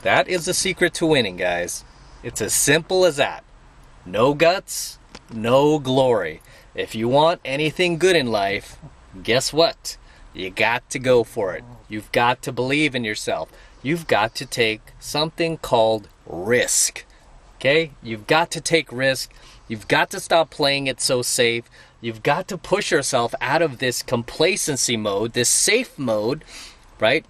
That is the secret to winning, guys. It's as simple as that. No guts, no glory. If you want anything good in life, guess what? You got to go for it. You've got to believe in yourself. You've got to take something called risk. Okay? You've got to take risk. You've got to stop playing it so safe. You've got to push yourself out of this complacency mode, this safe mode, right?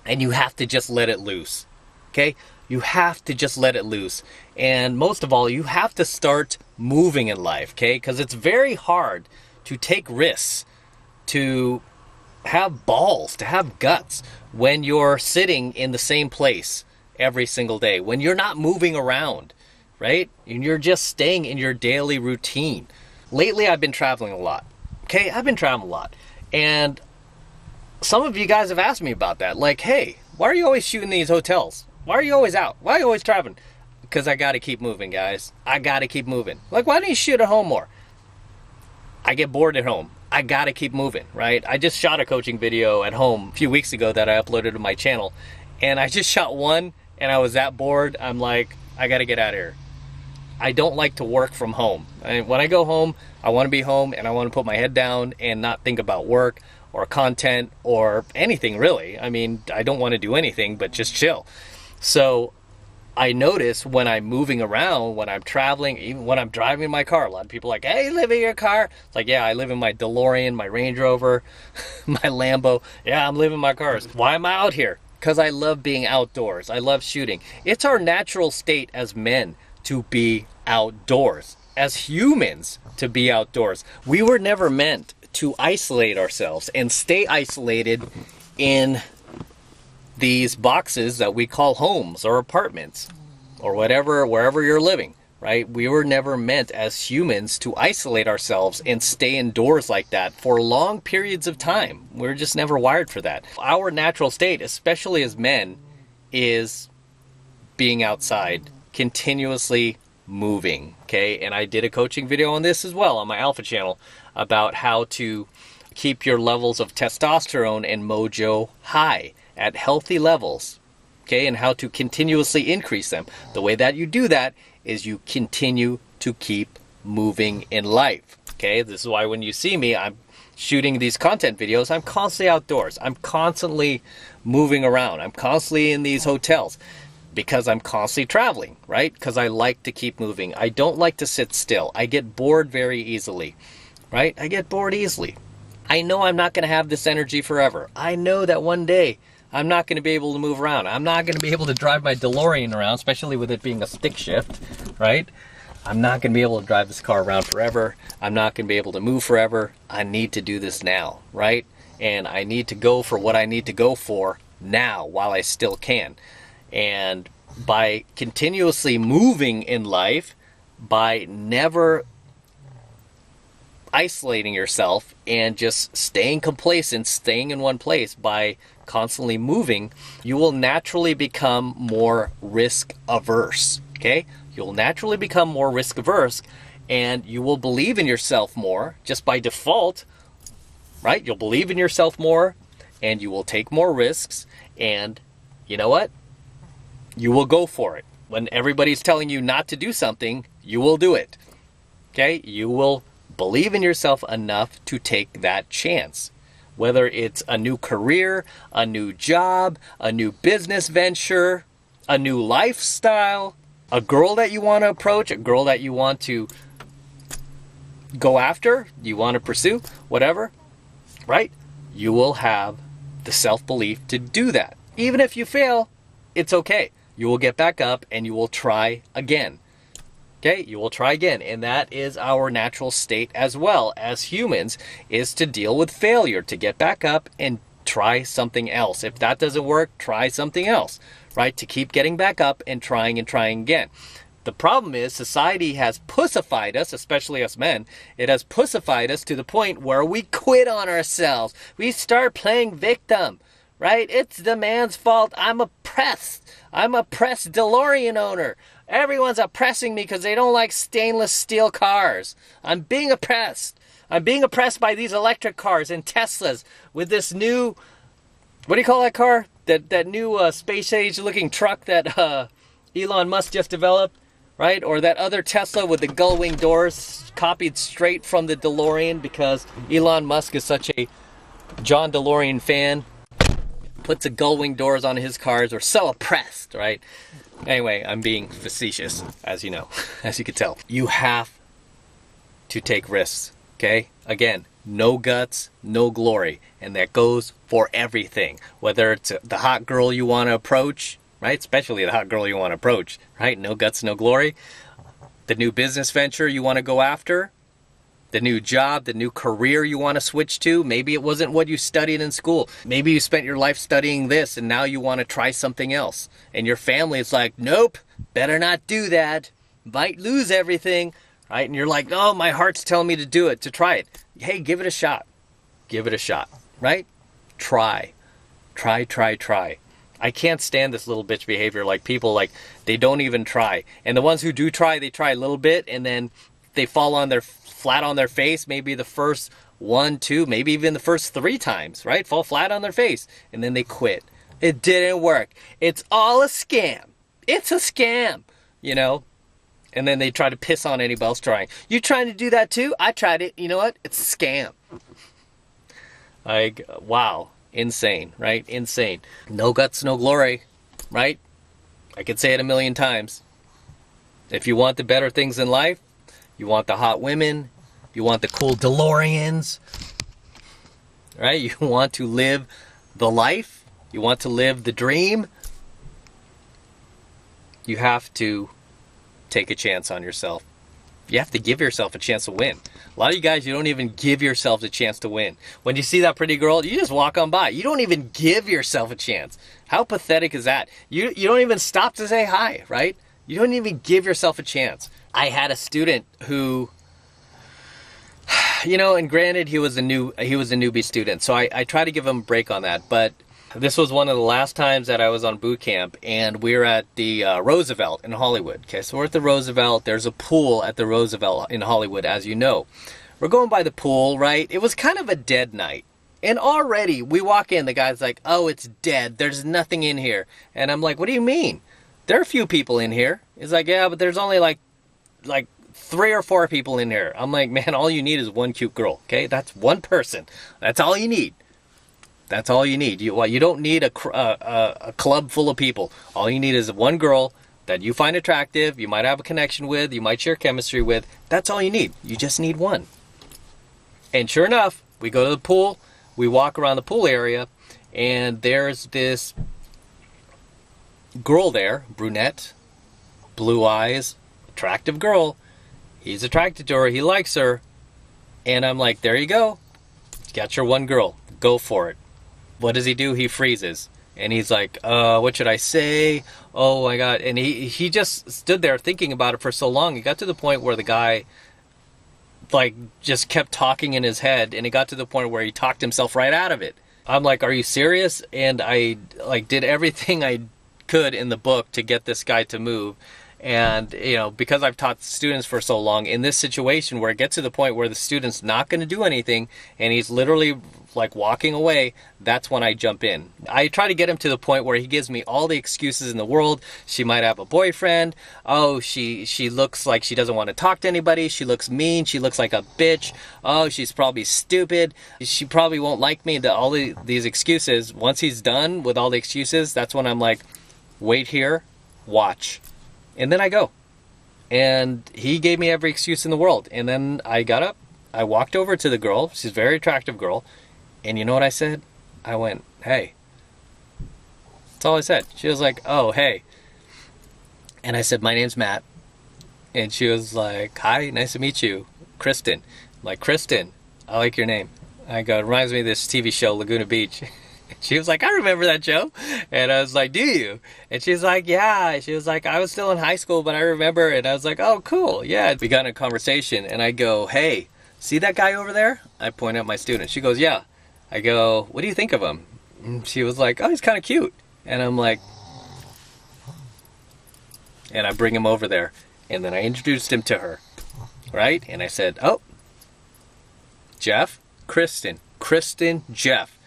And you have to just let it loose. Okay? You have to just let it loose. And most of all, you have to start moving in life, okay? Because it's very hard to take risks, to have balls, to have guts when you're sitting in the same place every single day, when you're not moving around, right? And you're just staying in your daily routine. Lately, I've been traveling a lot, okay? I've been traveling a lot. And some of you guys have asked me about that. Like, hey, why are you always shooting these hotels? Why are you always out? Why are you always traveling? Because I got to keep moving, guys. I got to keep moving. Like, why don't you shoot at home more? I get bored at home. I got to keep moving, right? I just shot a coaching video at home a few weeks ago that I uploaded to my channel. And I just shot one and I was that bored. I'm like, I got to get out of here. I don't like to work from home. When I go home, I want to be home and I want to put my head down and not think about work or content or anything really. I mean, I don't want to do anything but just chill. So I notice when I'm moving around, when I'm traveling, even when I'm driving my car, a lot of people are like, hey, you live in your car? It's like, yeah, I live in my DeLorean, my Range Rover, my Lambo. Yeah, I'm living my cars. Why am I out here? Because I love being outdoors. I love shooting. It's our natural state as men to be outdoors, as humans to be outdoors. We were never meant to isolate ourselves and stay isolated in these boxes that we call homes or apartments or whatever, wherever you're living, right? We were never meant as humans to isolate ourselves and stay indoors like that for long periods of time. We're just never wired for that. Our natural state, especially as men, is being outside, continuously moving, okay? And I did a coaching video on this as well on my Alpha channel about how to keep your levels of testosterone and mojo high at healthy levels, okay, and how to continuously increase them. The way that you do that is you continue to keep moving in life, okay? This is why when you see me, I'm shooting these content videos, I'm constantly outdoors. I'm constantly moving around. I'm constantly in these hotels because I'm constantly traveling, right? Because I like to keep moving. I don't like to sit still. I get bored very easily, right? I get bored easily. I know I'm not going to have this energy forever. I know that one day I'm not going to be able to move around. I'm not going to be able to drive my DeLorean around, especially with it being a stick shift, right? I'm not going to be able to drive this car around forever. I'm not going to be able to move forever. I need to do this now, right? And I need to go for what I need to go for now while I still can. And by continuously moving in life, by never isolating yourself and just staying complacent, staying in one place, by constantly moving, you will naturally become more risk averse, okay? You'll naturally become more risk averse and you will believe in yourself more just by default, right? You'll believe in yourself more and you will take more risks, and you know what? You will go for it. When everybody's telling you not to do something, you will do it, okay? You will believe in yourself enough to take that chance. Whether it's a new career, a new job, a new business venture, a new lifestyle, a girl that you want to approach, a girl that you want to go after, you want to pursue, whatever, right? You will have the self-belief to do that. Even if you fail, it's okay. You will get back up and you will try again. Okay, you will try again, and that is our natural state as well as humans, is to deal with failure, to get back up and try something else. If that doesn't work, try something else, right? To keep getting back up and trying again. The problem is society has pussified us, especially us men. It has pussified us to the point where we quit on ourselves. We start playing victim, right? It's the man's fault. I'm oppressed. I'm a oppressed DeLorean owner. Everyone's oppressing me because they don't like stainless steel cars. I'm being oppressed. I'm being oppressed by these electric cars and Teslas with this new, what do you call that car? that new space age looking truck that Elon Musk just developed, right? Or that other Tesla with the gull wing doors copied straight from the DeLorean because Elon Musk is such a John DeLorean fan. Puts the gull wing doors on his cars. We're so oppressed, right? Anyway, I'm being facetious, as you know, as you can tell. You have to take risks, okay? Again, no guts, no glory. And that goes for everything. Whether it's the hot girl you want to approach, right? Especially the hot girl you want to approach, right? No guts, no glory. The new business venture you want to go after. The new job, the new career you want to switch to. Maybe it wasn't what you studied in school. Maybe you spent your life studying this and now you want to try something else. And your family is like, nope, better not do that. Might lose everything, right? And you're like, oh, my heart's telling me to do it, to try it. Hey, give it a shot. Give it a shot, right? Try. Try. I can't stand this little bitch behavior. Like people, like, they don't even try. And the ones who do try, they try a little bit and then they fall on their flat on their face, maybe the first 1, 2, maybe even the first 3 times, right? Fall flat on their face, and then they quit. It didn't work. It's all a scam. It's a scam, you know? And then they try to piss on anybody else trying. You trying to do that too? I tried it. You know what? It's a scam. Like, wow. Insane, right? Insane. No guts, no glory, right? I could say it a million times. If you want the better things in life, you want the hot women, you want the cool DeLoreans, right? You want to live the life, you want to live the dream, you have to take a chance on yourself. You have to give yourself a chance to win. A lot of you guys, you don't even give yourself a chance to win. When you see that pretty girl, you just walk on by. You don't even give yourself a chance. How pathetic is that? You don't even stop to say hi, right? You don't even give yourself a chance. I had a student who, you know, and granted he was a newbie student, so I try to give him a break on that. But this was one of the last times that I was on boot camp, and we were at the Roosevelt in Hollywood. Okay, so we're at the Roosevelt. There's a pool at the Roosevelt in Hollywood, as you know. We're going by the pool, right? It was kind of a dead night. And already we walk in, the guy's like, oh, it's dead. There's nothing in here. And I'm like, what do you mean? There are a few people in here. He's like, yeah, but there's only like 3 or 4 people in here. I'm like, man, all you need is one cute girl, okay? That's one person. That's all you need. That's all you need. You don't need a club full of people. All you need is one girl that you find attractive, you might have a connection with, you might share chemistry with. That's all you need. You just need one. And sure enough, we go to the pool, we walk around the pool area, and there's this girl there, brunette, blue eyes, attractive girl. He's attracted to her, he likes her, and I'm like, there you go. You got your one girl. Go for it. What does he do? He freezes. And he's like, what should I say? Oh my God. And he just stood there thinking about it for so long. It got to the point where the guy like just kept talking in his head, and it got to the point where he talked himself right out of it. I'm like, are you serious? And I like did everything I could in the book to get this guy to move. And, you know, because I've taught students for so long, in this situation where it gets to the point where the student's not going to do anything and he's literally like walking away, that's when I jump in. I try to get him to the point where he gives me all the excuses in the world. She might have a boyfriend. Oh, she looks like she doesn't want to talk to anybody. She looks mean. She looks like a bitch. Oh, she's probably stupid. She probably won't like me. All these excuses. Once he's done with all the excuses, that's when I'm like, wait here, watch. And then I go. And he gave me every excuse in the world. And then I got up. I walked over to the girl. She's a very attractive girl. And you know what I said? I went, hey. That's all I said. She was like, oh, hey. And I said, my name's Matt. And she was like, hi, nice to meet you. Kristen. I'm like, Kristen, I like your name. I go, it reminds me of this TV show, Laguna Beach. She was like, I remember that show. And I was like, do you? And she's like, yeah. She was like, I was still in high school, but I remember. And I was like, oh, cool. Yeah. We got in a conversation, and I go, hey, see that guy over there? I point out my student. She goes, yeah. I go, what do you think of him? And she was like, oh, he's kind of cute. And I'm like, and I bring him over there. And then I introduced him to her, right? And I said, oh, Jeff, Kristen, Jeff.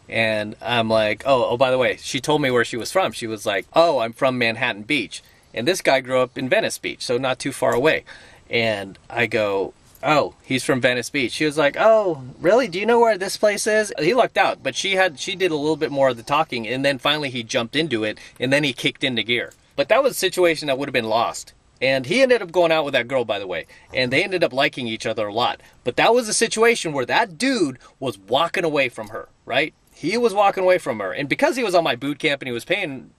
And I'm like, oh, by the way, she told me where she was from. She was like, oh, I'm from Manhattan Beach. And this guy grew up in Venice Beach, so not too far away. And I go, oh, he's from Venice Beach. She was like, oh, really? Do you know where this place is? He lucked out, but she did a little bit more of the talking, and then finally he jumped into it, and then he kicked into gear. But that was a situation that would have been lost. And he ended up going out with that girl, by the way, and they ended up liking each other a lot. But that was a situation where that dude was walking away from her, right? He was walking away from her, and because he was on my boot camp and he was paying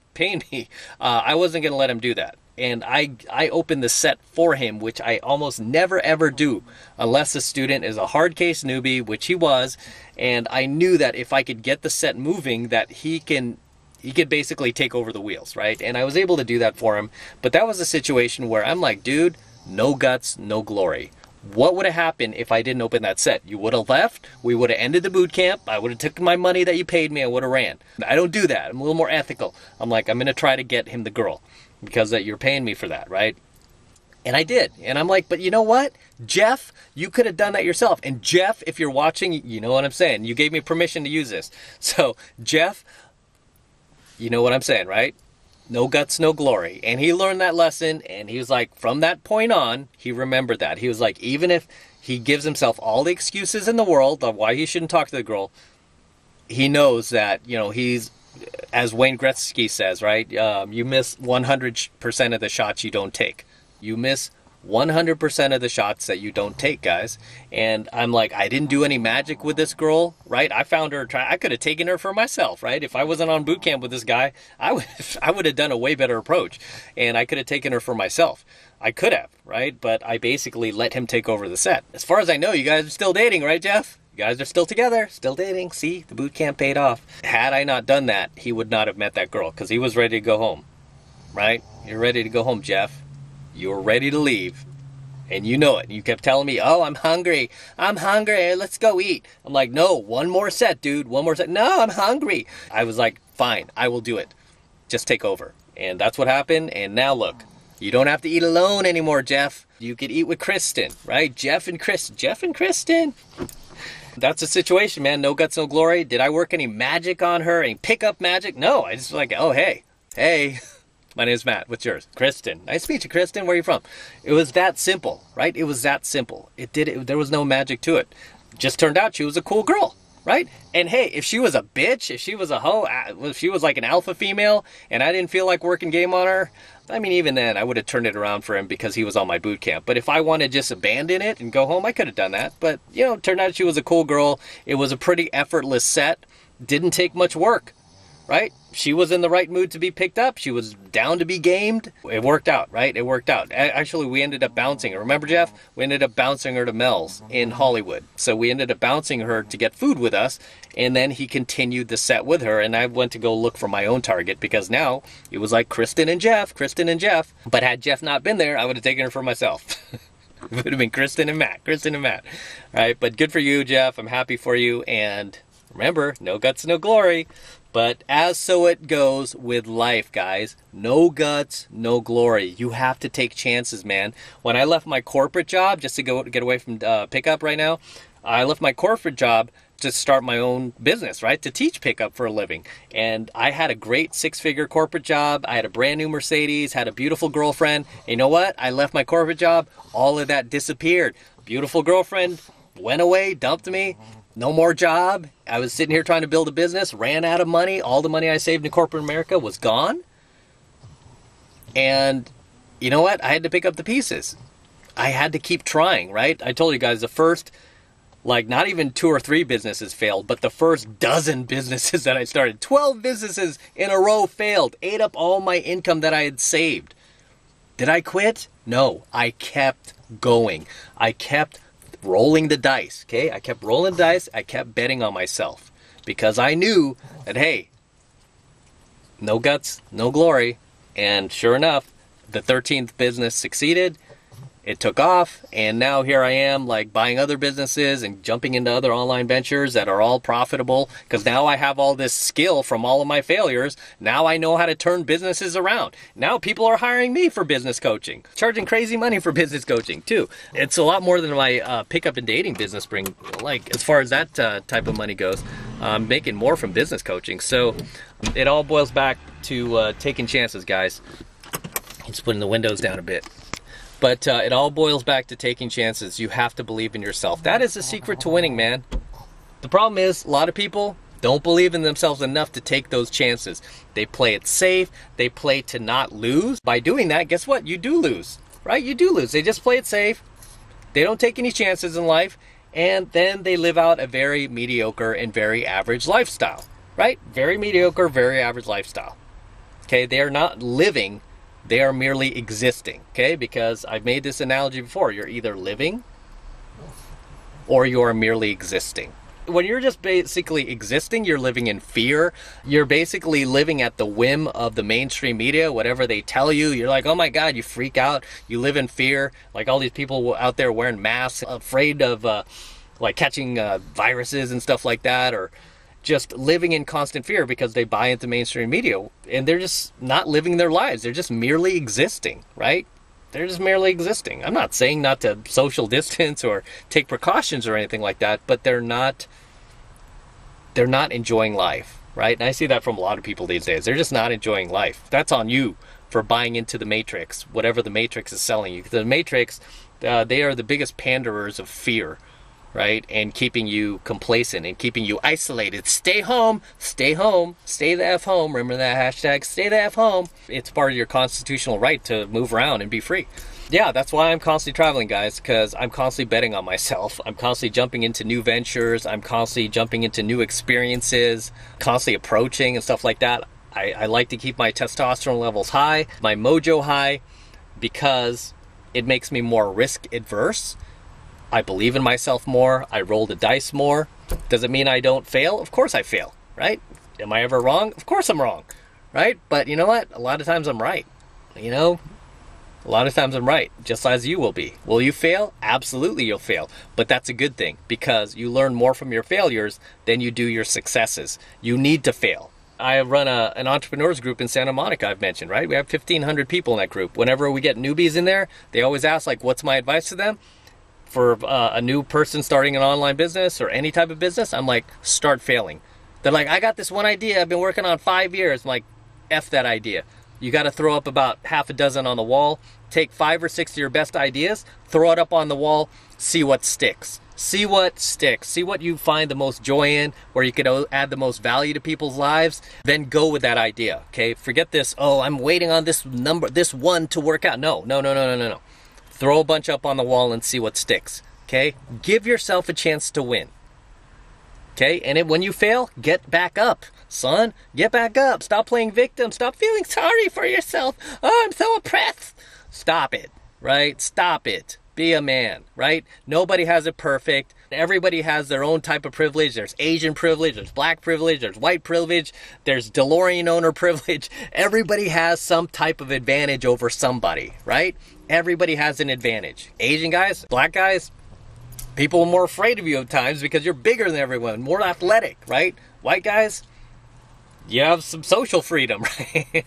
me, I wasn't going to let him do that. And I opened the set for him, which I almost never ever do unless the student is a hard case newbie, which he was. And I knew that if I could get the set moving, that he could basically take over the wheels, right? And I was able to do that for him. But that was a situation where I'm like, dude, no guts, no glory. What would have happened if I didn't open that set? You would have left. We would have ended the boot camp. I would have taken my money that you paid me. I would have ran. I don't do that. I'm a little more ethical. I'm like, I'm going to try to get him the girl because that you're paying me for that, right? And I did. And I'm like, but you know what? Jeff, you could have done that yourself. And Jeff, if you're watching, you know what I'm saying. You gave me permission to use this. So, Jeff, you know what I'm saying, right? No guts, no glory. And he learned that lesson, and he was like, from that point on, he remembered that. He was like, even if he gives himself all the excuses in the world of why he shouldn't talk to the girl, he knows that, you know, he's, as Wayne Gretzky says, right? You miss 100% of the shots you don't take. You miss 100% of the shots that you don't take, guys. And I'm like, I didn't do any magic with this girl, right? I found her, I could have taken her for myself, right? If I wasn't on boot camp with this guy, I would have done a way better approach, and I could have taken her for myself. I could have, right? But I basically let him take over the set. As far as I know, you guys are still dating, right, Jeff? You guys are still together, still dating. See, the boot camp paid off. Had I not done that, he would not have met that girl because he was ready to go home, right? You're ready to go home, Jeff. You were ready to leave, and you know it. You kept telling me, oh, I'm hungry. Let's go eat. I'm like, no, one more set, dude. One more set. No, I'm hungry. I was like, fine, I will do it. Just take over. And that's what happened. And now look, you don't have to eat alone anymore, Jeff. You could eat with Kristen, right? Jeff and Kristen. That's the situation, man. No guts, no glory. Did I work any magic on her? Any pickup magic? No, I just was like, oh, hey. My name is Matt. What's yours? Kristen. Nice to meet you, Kristen. Where are you from? It was that simple, right? It was that simple. There was no magic to it. Just turned out she was a cool girl, right? And hey, if she was a bitch, if she was a hoe, if she was like an alpha female, and I didn't feel like working game on her, I mean, even then, I would have turned it around for him because he was on my boot camp. But if I wanted to just abandon it and go home, I could have done that. But, you know, it turned out she was a cool girl. It was a pretty effortless set. Didn't take much work. Right? She was in the right mood to be picked up. She was down to be gamed. It worked out, right? It worked out. Actually, we ended up bouncing her. Remember, Jeff? We ended up bouncing her to Mel's in Hollywood. So we ended up bouncing her to get food with us, and then he continued the set with her, and I went to go look for my own target because now it was like Kristen and Jeff. But had Jeff not been there, I would have taken her for myself. It would have been Kristen and Matt. Right? But good for you, Jeff. I'm happy for you, and remember, no guts, no glory. But as so it goes with life, guys. No guts, no glory. You have to take chances, man. When I left my corporate job, just to get away from pickup right now, I left my corporate job to start my own business, right? To teach pickup for a living. And I had a great 6-figure corporate job. I had a brand new Mercedes, had a beautiful girlfriend. And you know what? I left my corporate job. All of that disappeared. Beautiful girlfriend went away, dumped me. No more job. I was sitting here trying to build a business, ran out of money. All the money I saved in corporate America was gone. And you know what? I had to pick up the pieces. I had to keep trying, right? I told you guys the first, like, not even 2 or 3 businesses failed, but the first dozen businesses that I started, 12 businesses in a row failed, ate up all my income that I had saved. Did I quit? No, I kept going. I kept rolling the dice, okay? I kept rolling the dice. I kept betting on myself because I knew that, hey, no guts, no glory. And sure enough, the 13th business succeeded. it took off, and now here I am, like buying other businesses and jumping into other online ventures that are all profitable, because now I have all this skill from all of my failures. Now I know how to turn businesses around. Now people are hiring me for business coaching, charging crazy money for business coaching too. It's a lot more than my pickup and dating business bring, like as far as that type of money goes. I'm making more from business coaching. So it all boils back to taking chances, guys. Just putting the windows down a bit. But it all boils back to taking chances. You have to believe in yourself. That is the secret to winning, man. The problem is a lot of people don't believe in themselves enough to take those chances. They play it safe. They play to not lose. By doing that, guess what? You do lose, right? You do lose. They just play it safe. They don't take any chances in life. And then they live out a very mediocre and very average lifestyle, right? Very mediocre, very average lifestyle. Okay, they are not living, they are merely existing, okay? Because I've made this analogy before. You're either living or you are merely existing. When you're just basically existing, you're living in fear. You're basically living at the whim of the mainstream media, whatever they tell you. You're like, oh my God, you freak out. You live in fear. Like all these people out there wearing masks, afraid of like catching viruses and stuff like that, or just living in constant fear because they buy into mainstream media, and they're just not living their lives. They're just merely existing, right? They're just merely existing. I'm not saying not to social distance or take precautions or anything like that, but they're not enjoying life, right? And I see that from a lot of people these days. They're just not enjoying life. That's on you for buying into the Matrix, whatever the Matrix is selling you. The Matrix, they are the biggest panderers of fear, right? And keeping you complacent and keeping you isolated. Stay home, stay home, stay the F home. Remember that hashtag, stay the F home. It's part of your constitutional right to move around and be free. Yeah, that's why I'm constantly traveling, guys, because I'm constantly betting on myself. I'm constantly jumping into new ventures. I'm constantly jumping into new experiences, constantly approaching and stuff like that. I like to keep my testosterone levels high, my mojo high, because it makes me more risk adverse. I believe in myself more. I roll the dice more. Does it mean I don't fail? Of course I fail, right? Am I ever wrong? Of course I'm wrong, right? But you know what? A lot of times I'm right, you know? A lot of times I'm right, just as you will be. Will you fail? Absolutely you'll fail. But that's a good thing, because you learn more from your failures than you do your successes. You need to fail. I run an entrepreneurs group in Santa Monica, I've mentioned, right? We have 1,500 people in that group. Whenever we get newbies in there, they always ask, like, what's my advice to them? For a new person starting an online business or any type of business, I'm like, start failing. They're like, I got this one idea I've been working on 5 years. I'm like, F that idea. You got to throw up about half a dozen on the wall. Take 5 or 6 of your best ideas, throw it up on the wall, see what sticks. See what sticks. See what you find the most joy in, where you could add the most value to people's lives. Then go with that idea, okay? Forget this, oh, I'm waiting on this one to work out. No. Throw a bunch up on the wall and see what sticks, okay? Give yourself a chance to win. Okay, and when you fail, get back up, son. Get back up. Stop playing victim. Stop feeling sorry for yourself. Oh, I'm so oppressed. Stop it, right? Stop it. Be a man, right? Nobody has it perfect. Everybody has their own type of privilege. There's Asian privilege, there's black privilege, there's white privilege, there's DeLorean owner privilege. Everybody has some type of advantage over somebody, right? Everybody has an advantage. Asian guys, black guys, people are more afraid of you at times because you're bigger than everyone, more athletic, right? White guys, you have some social freedom, right?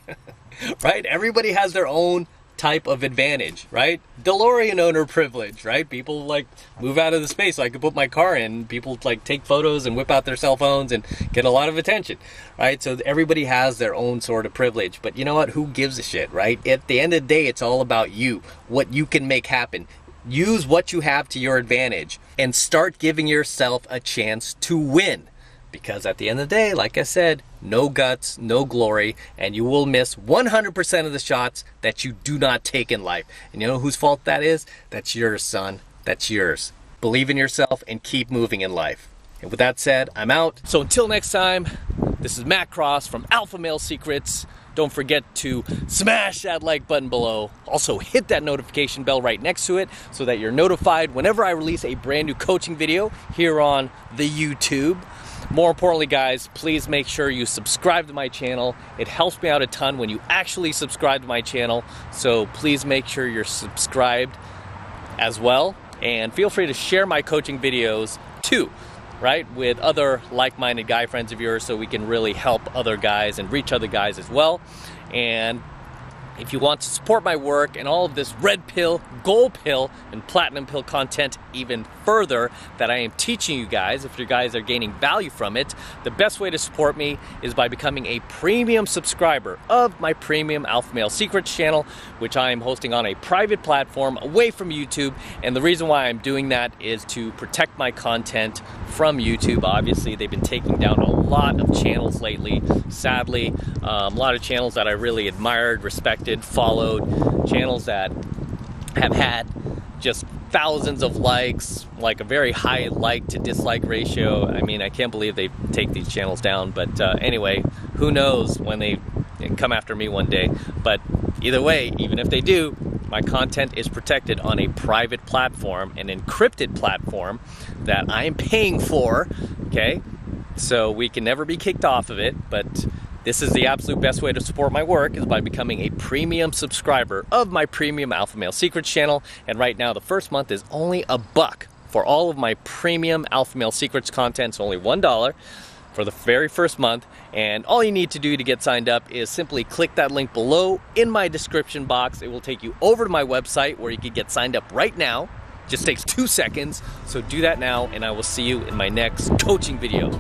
Right? Everybody has their own type of advantage, right? DeLorean owner privilege, right? People like move out of the space so I could put my car in. People like take photos and whip out their cell phones and get a lot of attention, right? So everybody has their own sort of privilege. But you know what? Who gives a shit, right? At the end of the day, it's all about you, what you can make happen. Use what you have to your advantage and start giving yourself a chance to win. Because at the end of the day, like I said, no guts, no glory, and you will miss 100% of the shots that you do not take in life. And you know whose fault that is? That's yours, son. That's yours. Believe in yourself and keep moving in life. And with that said, I'm out. So until next time, this is Matt Cross from Alpha Male Secrets. Don't forget to smash that like button below. Also hit that notification bell right next to it so that you're notified whenever I release a brand new coaching video here on the YouTube. More importantly, guys, please make sure you subscribe to my channel. It helps me out a ton when you actually subscribe to my channel. So please make sure you're subscribed as well. And feel free to share my coaching videos too, right, with other like-minded guy friends of yours, so we can really help other guys and reach other guys as well. And if you want to support my work and all of this red pill, gold pill, and platinum pill content even further that I am teaching you guys, if you guys are gaining value from it, the best way to support me is by becoming a premium subscriber of my premium Alpha Male Secrets channel, which I am hosting on a private platform away from YouTube. And the reason why I'm doing that is to protect my content from YouTube. Obviously, they've been taking down a lot of channels lately, sadly. A lot of channels that I really admired, respected, followed, channels that have had just thousands of likes, like a very high like to dislike ratio. I mean, I can't believe they take these channels down, but anyway, who knows when they come after me one day. But either way, even if they do, my content is protected on a private platform, an encrypted platform that I am paying for, okay? So we can never be kicked off of it, but this is the absolute best way to support my work, is by becoming a premium subscriber of my premium Alpha Male Secrets channel. And right now, the first month is only $1 for all of my premium Alpha Male Secrets content. It's only $1 for the very first month. And all you need to do to get signed up is simply click that link below in my description box. It will take you over to my website where you can get signed up right now. Just takes 2 seconds. So do that now, and I will see you in my next coaching video.